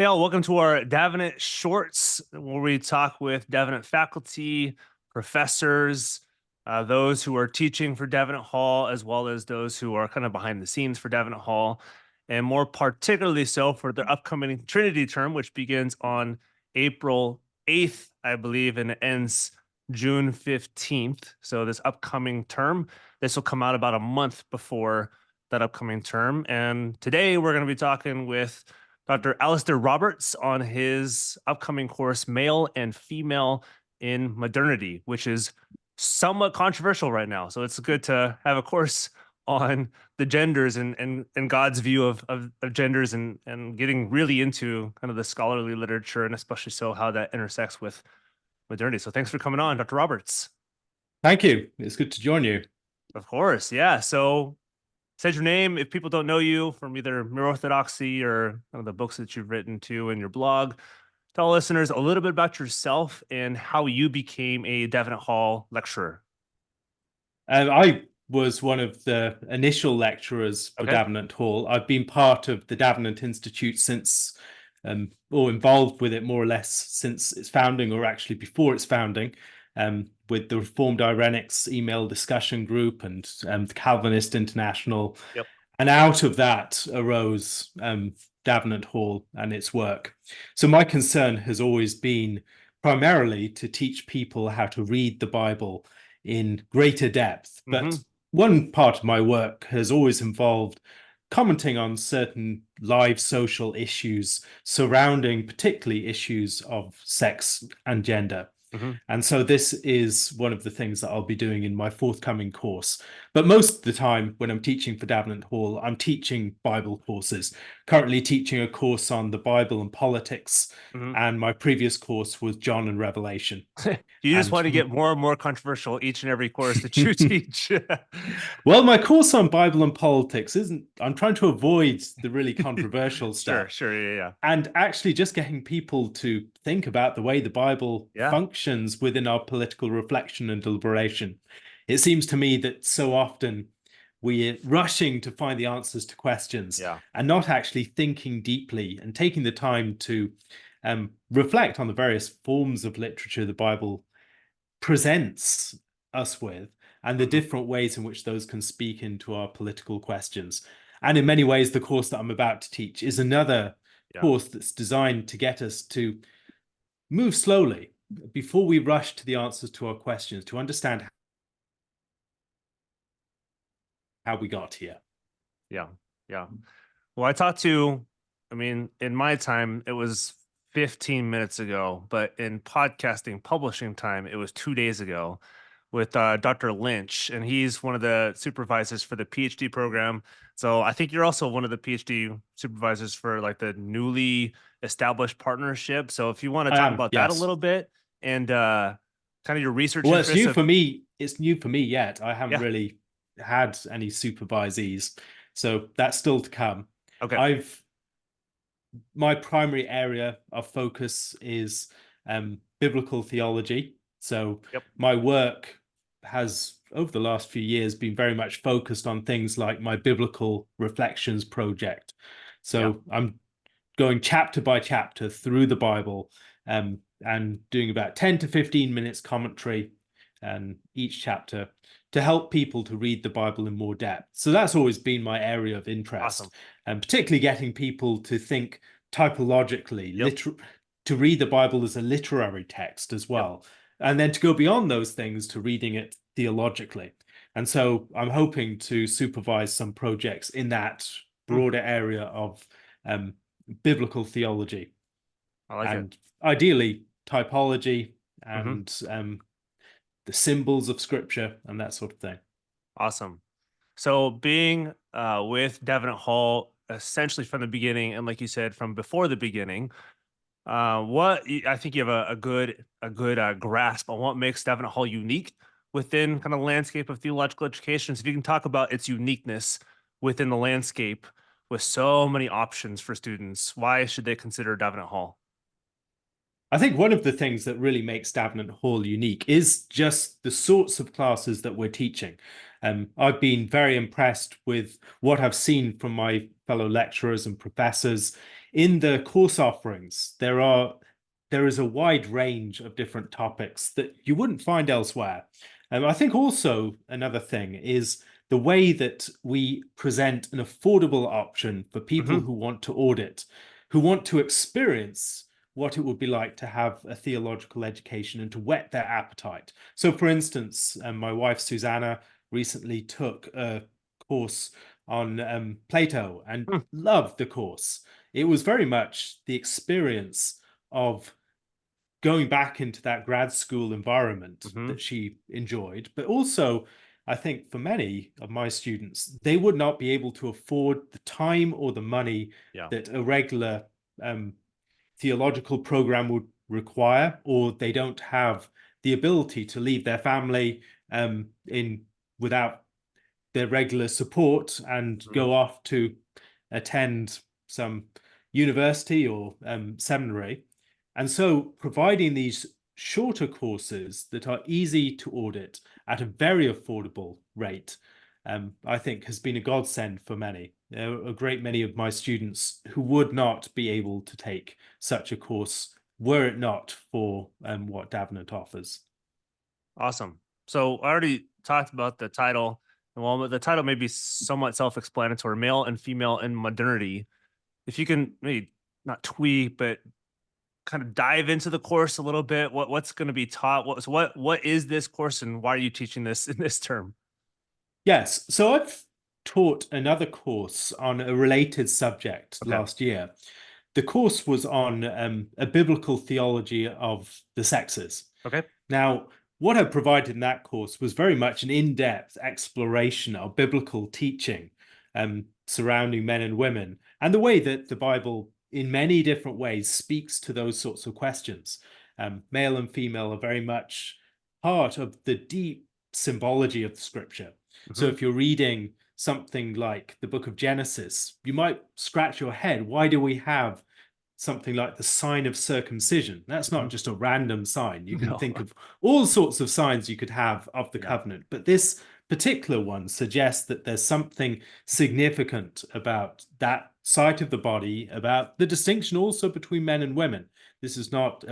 Hey, all, welcome to our Davenant Shorts, where we talk with Davenant faculty, professors, those who are teaching for Davenant Hall, as well as those who are kind of behind the scenes for Davenant Hall, and more particularly so for the upcoming Trinity term, which begins on April 8th, I believe, and ends June 15th. So this upcoming term, this will come out about a month before that upcoming term. And today we're going to be talking with Dr. Alastair Roberts on his upcoming course, Male and Female in Modernity, which is somewhat controversial right now. So it's good to have a course on the genders and God's view of genders and getting really into kind of the scholarly literature and especially so how that intersects with modernity. So thanks for coming on, Dr. Roberts. Thank you. It's good to join you. Of course, yeah. So said your name if people don't know you from either Mere Orthodoxy or one of the books that you've written too in your blog. Tell listeners a little bit about yourself and how you became a Davenant Hall lecturer. I was one of the initial lecturers for Okay. Davenant Hall. I've been part of the Davenant Institute since, or involved with it more or less since its founding, or actually before its founding, with the Reformed Irenics email discussion group and the Calvinist International. Yep. And out of that arose Davenant Hall and its work. So my concern has always been primarily to teach people how to read the Bible in greater depth. But one part of my work has always involved commenting on certain live social issues surrounding particularly issues of sex and gender. And so this is one of the things that I'll be doing in my forthcoming course. But most of the time when I'm teaching for Davenant Hall, I'm teaching Bible courses, currently teaching a course on the Bible and politics. And my previous course was John and Revelation. You just want to get more and more controversial each and every course that you teach. Well, my course on Bible and politics isn't, I'm trying to avoid the really controversial stuff. Sure, yeah. And actually just getting people to think about the way the Bible functions within our political reflection and deliberation. It seems to me that so often we're rushing to find the answers to questions and not actually thinking deeply and taking the time to reflect on the various forms of literature the Bible presents us with and the different ways in which those can speak into our political questions. And in many ways, the course that I'm about to teach is another course that's designed to get us to move slowly before we rush to the answers to our questions, to understand how we got here. Yeah. Well, in my time, it was 15 minutes ago, but in podcasting publishing time, it was 2 days ago with Dr. Lynch, and he's one of the supervisors for the PhD program. So I think you're also one of the PhD supervisors for like the newly established partnership. So if you want to talk about that a little bit and kind of your research. Well, it's new for me. It's new for me yet. I haven't really had any supervisees, so that's still to come. Okay. My primary area of focus is biblical theology. So my work has, over the last few years, been very much focused on things like my Biblical Reflections project. So I'm going chapter by chapter through the Bible and doing about 10 to 15 minutes commentary each chapter to help people to read the Bible in more depth. So that's always been my area of interest, and particularly getting people to think typologically, to read the Bible as a literary text as well, and then to go beyond those things to reading it theologically. And so I'm hoping to supervise some projects in that broader area of biblical theology. I like it. Ideally typology and the symbols of scripture and that sort of thing. Awesome. So being with Davenant Hall essentially from the beginning, and like you said, from before the beginning, what I think you have a good grasp on what makes Davenant Hall unique within kind of landscape of theological education. So if you can talk about its uniqueness within the landscape with so many options for students, why should they consider Davenant Hall? I think one of the things that really makes Davenant Hall unique is just the sorts of classes that we're teaching. I've been very impressed with what I've seen from my fellow lecturers and professors in the course offerings. There is a wide range of different topics that you wouldn't find elsewhere. I think also another thing is the way that we present an affordable option for people Mm-hmm. who want to audit, who want to experience what it would be like to have a theological education and to whet their appetite. So, for instance, my wife Susanna recently took a course on Plato and Mm. loved the course. It was very much the experience of going back into that grad school environment Mm-hmm. that she enjoyed, but also I think for many of my students, they would not be able to afford the time or the money Yeah. that a regular um, theological program would require, or they don't have the ability to leave their family in without their regular support and Mm-hmm. go off to attend some university or seminary. And so providing these shorter courses that are easy to audit at a very affordable rate, I think has been a godsend for many. There are a great many of my students who would not be able to take such a course were it not for what Davenant offers. Awesome. So I already talked about the title. And while the title may be somewhat self-explanatory, male and female in modernity, if you can maybe not tweak, but kind of dive into the course a little bit, what's going to be taught? What is this course and why are you teaching this in this term? Yes, so I've taught another course on a related subject Okay. last year. The course was on a biblical theology of the sexes. Okay. Now, what I provided in that course was very much an in-depth exploration of biblical teaching surrounding men and women and the way that the Bible, in many different ways, speaks to those sorts of questions. Male and female are very much part of the deep symbology of the scripture. So Mm-hmm. if you're reading something like the book of Genesis, you might scratch your head. Why do we have something like the sign of circumcision? That's Mm-hmm. not just a random sign. You can No. think of all sorts of signs you could have of the Yeah. covenant, but this particular one suggests that there's something significant about that site of the body, about the distinction also between men and women. This is not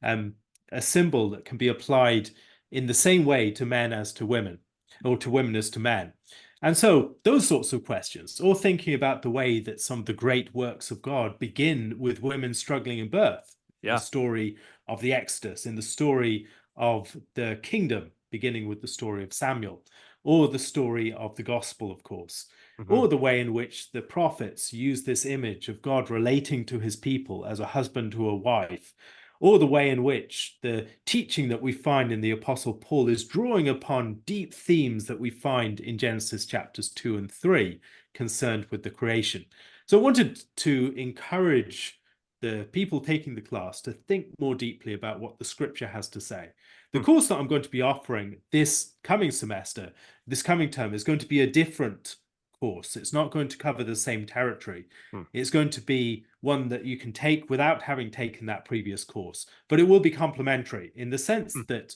um, a symbol that can be applied in the same way to men as to women, or to women as to men. And so those sorts of questions, or thinking about the way that some of the great works of God begin with women struggling in birth, the Yeah. story of the Exodus, in the story of the kingdom, beginning with the story of Samuel, or the story of the gospel, of course, Mm-hmm. or the way in which the prophets use this image of God relating to his people as a husband to a wife, or the way in which the teaching that we find in the Apostle Paul is drawing upon deep themes that we find in Genesis chapters 2 and 3 concerned with the creation. So I wanted to encourage the people taking the class to think more deeply about what the scripture has to say. The Hmm. course that I'm going to be offering this coming semester, this coming term, is going to be a different course. It's not going to cover the same territory. Hmm. It's going to be one that you can take without having taken that previous course, but it will be complementary in the sense Hmm. that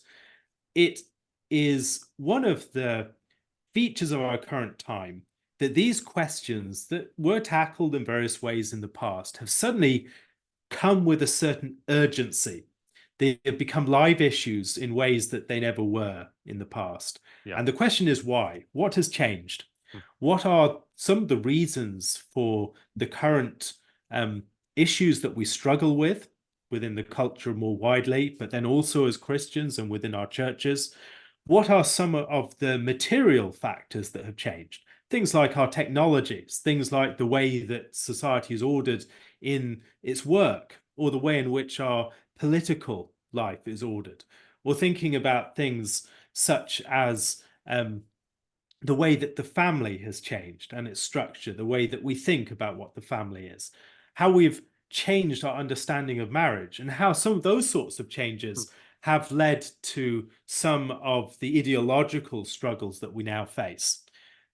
it is one of the features of our current time that these questions that were tackled in various ways in the past have suddenly come with a certain urgency. They have become live issues in ways that they never were in the past. Yeah. And the question is why? What has changed? Hmm. What are some of the reasons for the current issues that we struggle with within the culture more widely, but then also as Christians and within our churches? What are some of the material factors that have changed? Things like our technologies, things like the way that society is ordered in its work, or the way in which our political life is ordered, or thinking about things such as the way that the family has changed and its structure, the way that we think about what the family is, how we've changed our understanding of marriage, and how some of those sorts of Hmm. changes have led to some of the ideological struggles that we now face.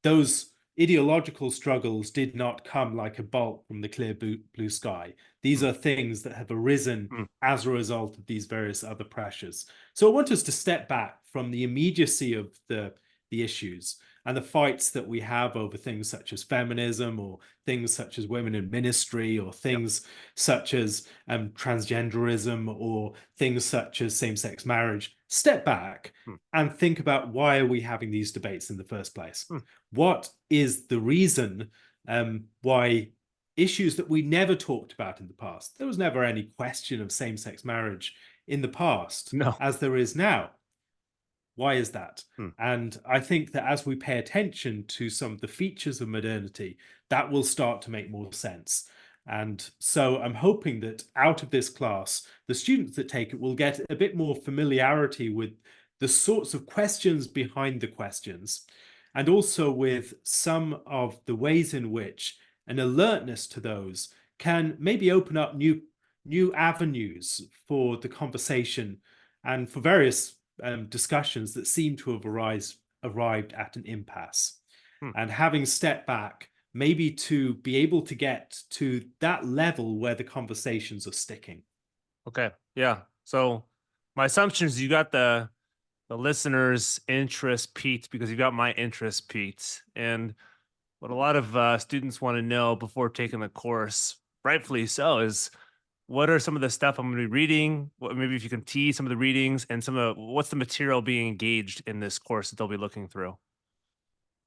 Those ideological struggles did not come like a bolt from the clear blue sky. These Hmm. are things that have arisen Hmm. as a result of these various other pressures. So I want us to step back from the immediacy of the issues and the fights that we have over things such as feminism, or things such as women in ministry, or Yep. things such as transgenderism, or things such as same-sex marriage, step back Hmm. and think about, why are we having these debates in the first place? Hmm. What is the reason why issues that we never talked about in the past? There was never any question of same-sex marriage in the past No. as there is now. Why is that? Hmm. And I think that as we pay attention to some of the features of modernity, that will start to make more sense. And so I'm hoping that out of this class, the students that take it will get a bit more familiarity with the sorts of questions behind the questions, and also with some of the ways in which an alertness to those can maybe open up new avenues for the conversation and for various discussions that seem to have arrived at an impasse. Hmm. And having stepped back, maybe to be able to get to that level where the conversations are sticking. Okay. Yeah. So my assumption is you got the listeners' interest peaked because you got my interest peaked. And what a lot of students want to know before taking the course, rightfully so, is what are some of the stuff I'm going to be reading? What, maybe if you can tease some of the readings and some of what's the material being engaged in this course that they'll be looking through.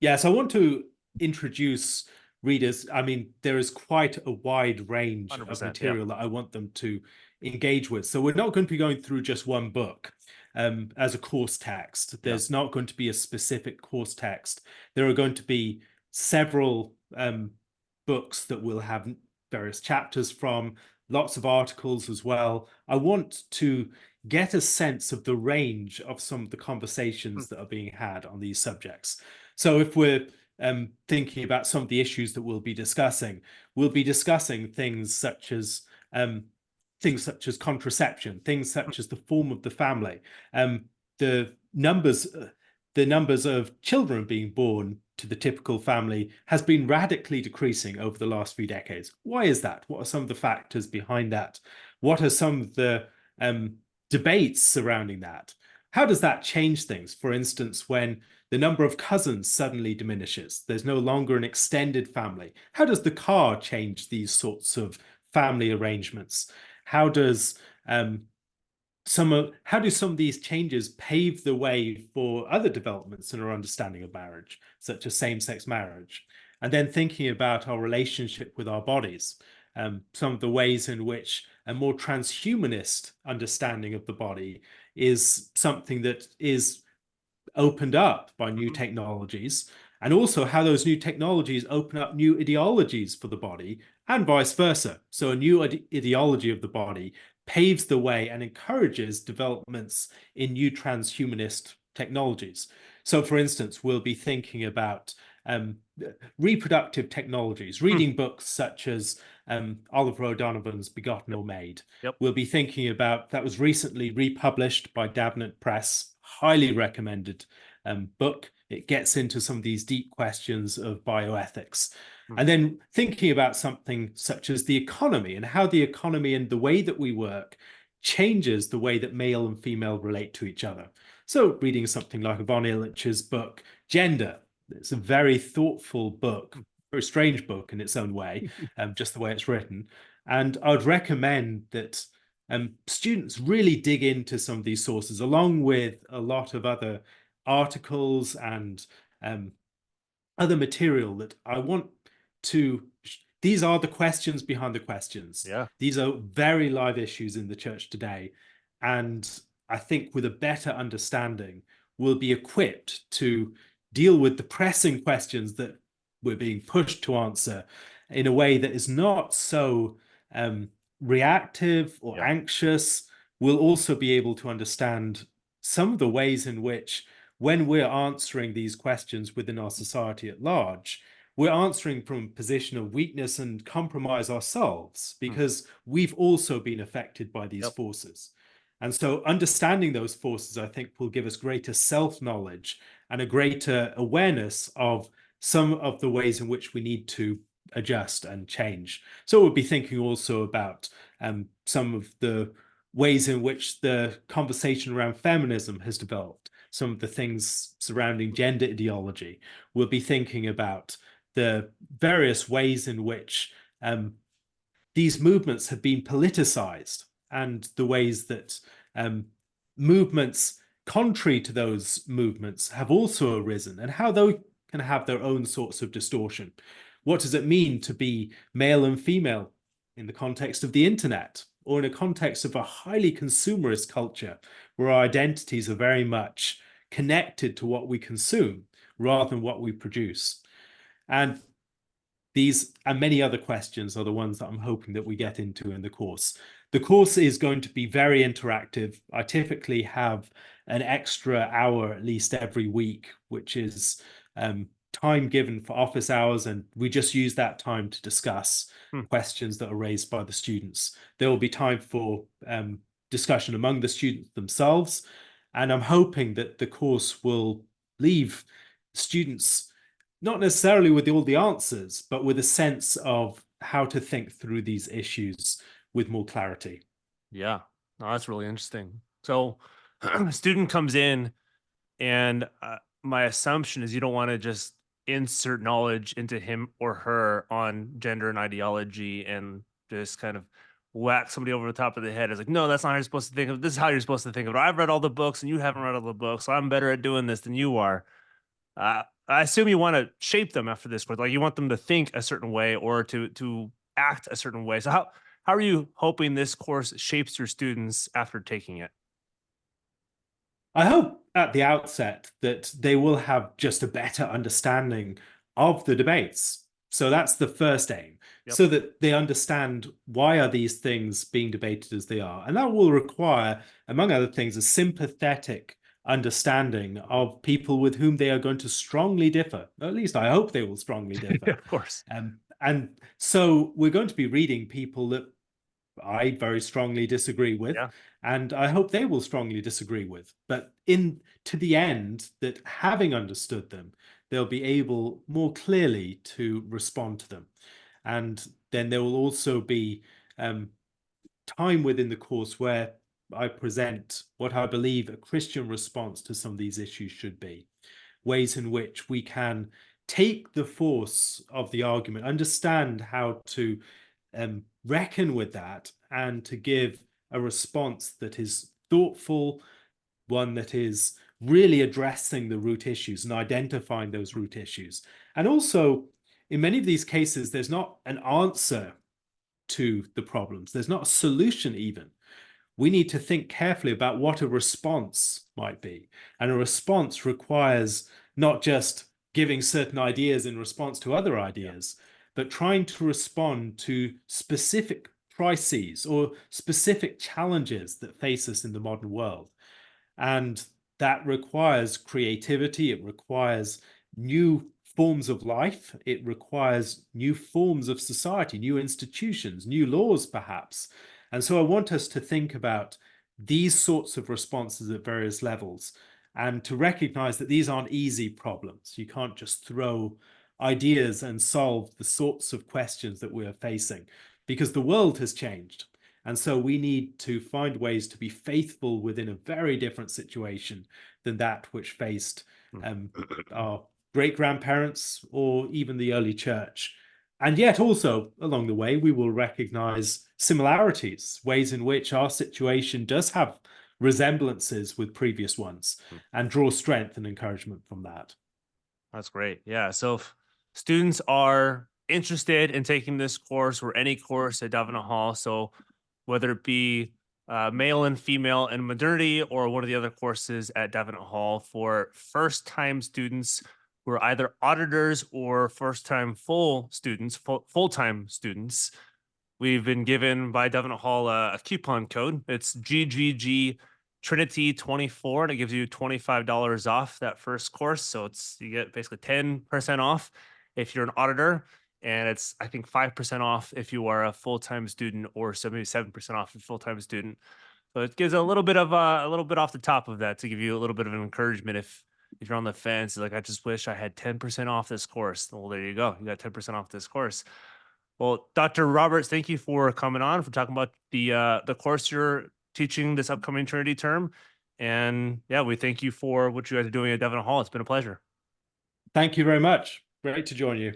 Yes, I want to introduce readers. I mean, there is quite a wide range of 100%. Yeah. material that I want them to engage with. So we're not going to be going through just one book as a course text. Yeah. There's not going to be a specific course text. There are going to be several books that will have various chapters from, lots of articles as well. I want to get a sense of the range of some of the Hmm. conversations that are being had on these subjects. So if we're thinking about some of the issues that we'll be discussing things such as contraception, things Hmm. such as the form of the family, the numbers the numbers of children being born to the typical family has been radically decreasing over the last few decades. Why is that? What are some of the factors behind that? What are some of the debates surrounding that? How does that change things? For instance, when the number of cousins suddenly diminishes, there's no longer an extended family. How does the car change these sorts of family arrangements? How does how do some of these changes pave the way for other developments in our understanding of marriage, such as same-sex marriage? And then thinking about our relationship with our bodies, some of the ways in which a more transhumanist understanding of the body is something that is opened up by new Mhm. technologies, and also how those new technologies open up new ideologies for the body, and vice versa. So a new ideology of the body paves the way and encourages developments in new transhumanist technologies. So, for instance, we'll be thinking about um, reproductive technologies, Hmm. reading books such as Oliver O'Donovan's Begotten Yep. or Made. Yep. We'll be thinking about, that was recently republished by Davenant Press, highly recommended book. It gets into some of these deep questions of bioethics. Hmm. And then thinking about something such as the economy, and how the economy and the way that we work changes the way that male and female relate to each other. So reading something like Von Illich's book, Gender, it's a very thoughtful book, Hmm. very strange book in its own way, just the way it's written. And I would recommend that students really dig into some of these sources, along with a lot of other articles and um, other material that I want to. These are the questions behind the questions. Yeah. These are very live issues in the church today. And I think with a better understanding, we'll be equipped to deal with the pressing questions that we're being pushed to answer in a way that is not so um, reactive or Yeah. anxious. We'll also be able to understand some of the ways in which, when we're answering these questions within our society at large, we're answering from a position of weakness and compromise ourselves, Hmm. because we've also been affected by these Yep. forces. And so understanding those forces, I think, will give us greater self-knowledge and a greater awareness of some of the ways in which we need to adjust and change. So we'll be thinking also about some of the ways in which the conversation around feminism has developed, some of the things surrounding gender ideology. We'll be thinking about the various ways in which these movements have been politicized and the ways that movements contrary to those movements have also arisen and how they can have their own sorts of distortion. What does it mean to be male and female in the context of the internet or in a context of a highly consumerist culture where our identities are very much connected to what we consume rather than what we produce? And these and many other questions are the ones that I'm hoping that we get into in the course. The course is going to be very interactive. I typically have an extra hour at least every week, which is time given for office hours, and we just use that time to discuss questions that are raised by the students. There will be time for discussion among the students themselves, and I'm hoping that the course will leave students not necessarily with all the answers, but with a sense of how to think through these issues with more clarity. Yeah, no, that's really interesting. So, a student comes in, and my assumption is you don't want to just insert knowledge into him or her on gender and ideology and just kind of whack somebody over the top of the head. It's like, no, that's not how you're supposed to think of it. This is how you're supposed to think of it. I've read all the books and you haven't read all the books, so I'm better at doing this than you are. I assume you want to shape them after this course, like you want them to think a certain way or to act a certain way. So how are you hoping this course shapes your students after taking it? I hope at the outset that they will have just a better understanding of the debates. So that's the first aim, Yep. so that they understand why are these things being debated as they are. And that will require, among other things, a sympathetic understanding of people with whom they are going to strongly differ. At least I hope they will strongly differ. Of course. And so we're going to be reading people that I very strongly disagree with, Yeah. and I hope they will strongly disagree with. But in to the end, that having understood them, they'll be able more clearly to respond to them. And then there will also be time within the course where I present what I believe a Christian response to some of these issues should be. Ways in which we can take the force of the argument, understand how to reckon with that, and to give a response that is thoughtful, one that is really addressing the root issues and identifying those root issues. And also, in many of these cases, there's not an answer to the problems, there's not a solution even. We need to think carefully about what a response might be. And a response requires not just giving certain ideas in response to other ideas, but trying to respond to specific crises or specific challenges that face us in the modern world. And that requires creativity, it requires new forms of life, it requires new forms of society, new institutions, new laws, perhaps. And so I want us to think about these sorts of responses at various levels and to recognize that these aren't easy problems. You can't just throw ideas and solve the sorts of questions that we are facing because the world has changed. And so we need to find ways to be faithful within a very different situation than that which faced our great-grandparents or even the early church. And yet also along the way, we will recognize similarities, ways in which our situation does have resemblances with previous ones, and draw strength and encouragement from that. That's great. Yeah. So if students are interested in taking this course or any course at Davenant Hall, so whether it be male and female in modernity or one of the other courses at Davenant Hall for first time students who are either auditors or first time full students, full time students, we've been given by Davenant Hall a coupon code. It's GGG Trinity 24, and it gives you $25 off that first course. So it's you get basically 10% off if you're an auditor, and it's I think 5% off if you are a full-time student, or so maybe 7% off if you're a full-time student. So it gives a little bit of a little bit off the top of that to give you a little bit of an encouragement if you're on the fence, like I just wish I had 10% off this course. Well, there you go. You got 10% off this course. Well, Dr. Roberts, thank you for coming on, for talking about the course you're teaching this upcoming Trinity term. And yeah, we thank you for what you guys are doing at Devon Hall. It's been a pleasure. Thank you very much. Great to join you.